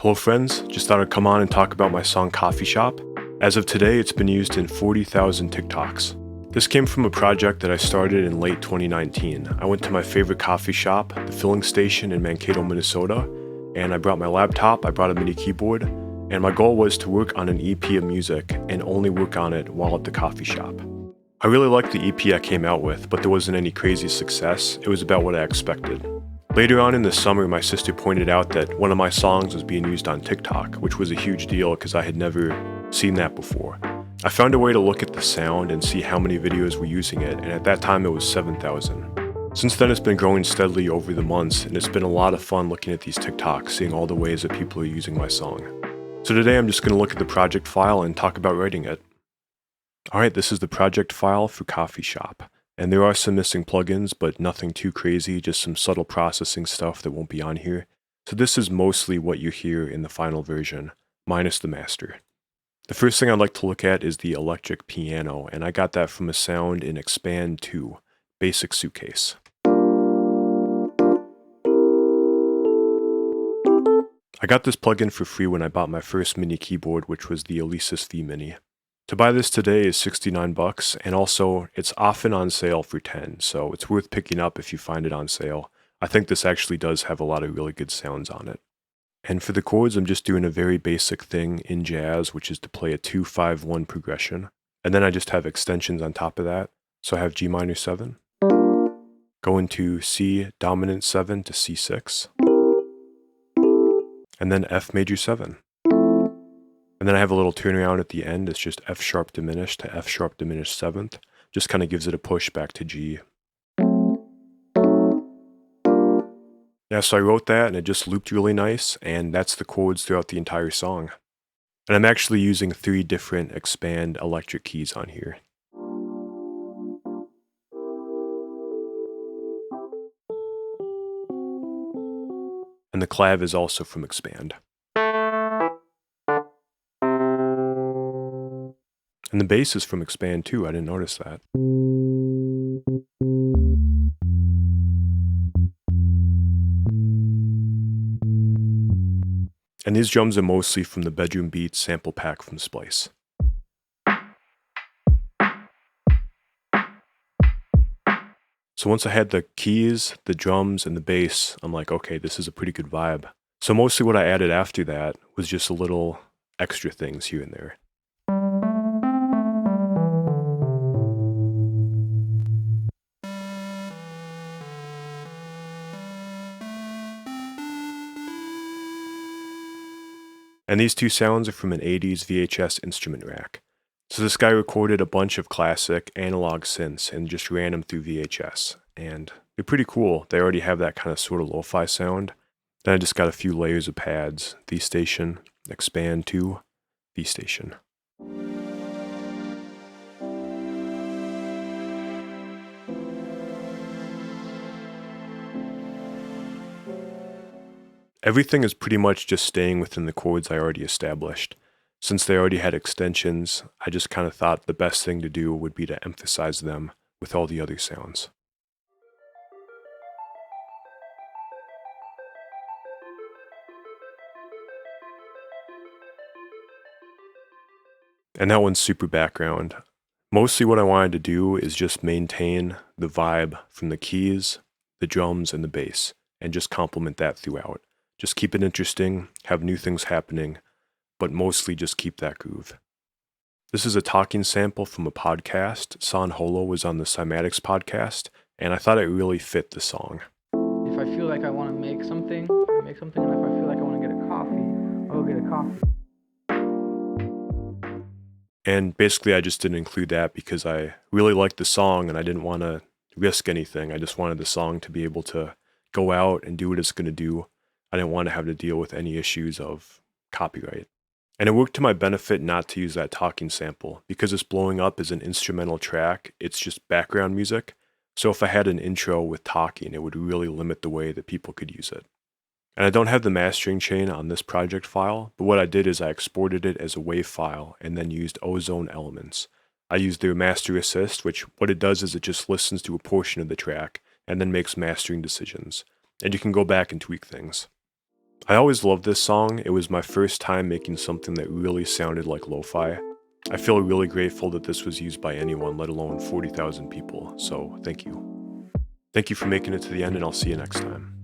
Hello friends, just thought I'd come on and talk about my song Coffee Shop. As of today, it's been used in 40,000 Tik Toks. This came from a project that I started in late 2019. I went to my favorite coffee shop, the filling station in Mankato, Minnesota, and I brought my laptop, I brought a MIDI keyboard, and my goal was to work on an EP of music and only work on it while at the coffee shop. I really liked the EP I came out with, but there wasn't any crazy success. It was about what I expected. Later on in the summer, my sister pointed out that one of my songs was being used on TikTok, which was a huge deal because I had never seen that before. I found a way to look at the sound and see how many videos were using it, and at that time it was 7,000. Since then it's been growing steadily over the months, and it's been a lot of fun looking at these TikToks, seeing all the ways that people are using my song. So today I'm just going to look at the project file and talk about writing it. Alright, this is the project file for Coffee Shop. And there are some missing plugins, but nothing too crazy, just some subtle processing stuff that won't be on here. So this is mostly what you hear in the final version, minus the master. The first thing I'd like to look at is the electric piano, and I got that from a sound in Expand 2, Basic Suitcase. I got this plugin for free when I bought my first mini keyboard, which was the Alesis V Mini. To buy this today is $69, and also it's often on sale for $10, so it's worth picking up if you find it on sale. I think this actually does have a lot of really good sounds on it. And for the chords, I'm just doing a very basic thing in jazz, which is to play a 2-5-1 progression, and then I just have extensions on top of that. So I have G minor 7, go into C dominant 7 to C6, and then F major 7. And then I have a little turnaround at the end. It's just F sharp diminished to F sharp diminished 7th. Just kind of gives it a push back to G. Yeah, so I wrote that and it just looped really nice, and that's the chords throughout the entire song. And I'm actually using 3 different expand electric keys on here. And the clav is also from expand. And the bass is from Expand too, I didn't notice that. And these drums are mostly from the Bedroom Beats sample pack from Splice. So once I had the keys, the drums, and the bass, I'm like, okay, this is a pretty good vibe. So mostly what I added after that was just a little extra things here and there. And these two sounds are from an 80s VHS instrument rack. So this guy recorded a bunch of classic analog synths and just ran them through VHS. And they're pretty cool. They already have that kind of sort of lo-fi sound. Then I just got a few layers of pads. V station, expand 2, V station. Everything is pretty much just staying within the chords I already established. Since they already had extensions, I just kind of thought the best thing to do would be to emphasize them with all the other sounds. And that one's super background. Mostly what I wanted to do is just maintain the vibe from the keys, the drums, and the bass, and just complement that throughout. Just keep it interesting, have new things happening, but mostly just keep that groove. This is a talking sample from a podcast. San Holo was on the Cymatics podcast, and I thought it really fit the song. If I feel like I want to make something, I make something, and if I feel like I want to get a coffee, I'll get a coffee. And basically I just didn't include that because I really liked the song and I didn't want to risk anything. I just wanted the song to be able to go out and do what it's going to do. I didn't want to have to deal with any issues of copyright. And it worked to my benefit not to use that talking sample. Because it's blowing up as an instrumental track, it's just background music. So if I had an intro with talking, it would really limit the way that people could use it. And I don't have the mastering chain on this project file, but what I did is I exported it as a WAV file and then used Ozone Elements. I used their Master Assist, which what it does is it just listens to a portion of the track and then makes mastering decisions. And you can go back and tweak things. I always loved this song. It was my first time making something that really sounded like lo-fi. I feel really grateful that this was used by anyone, let alone 40,000 people, so thank you. Thank you for making it to the end, and I'll see you next time.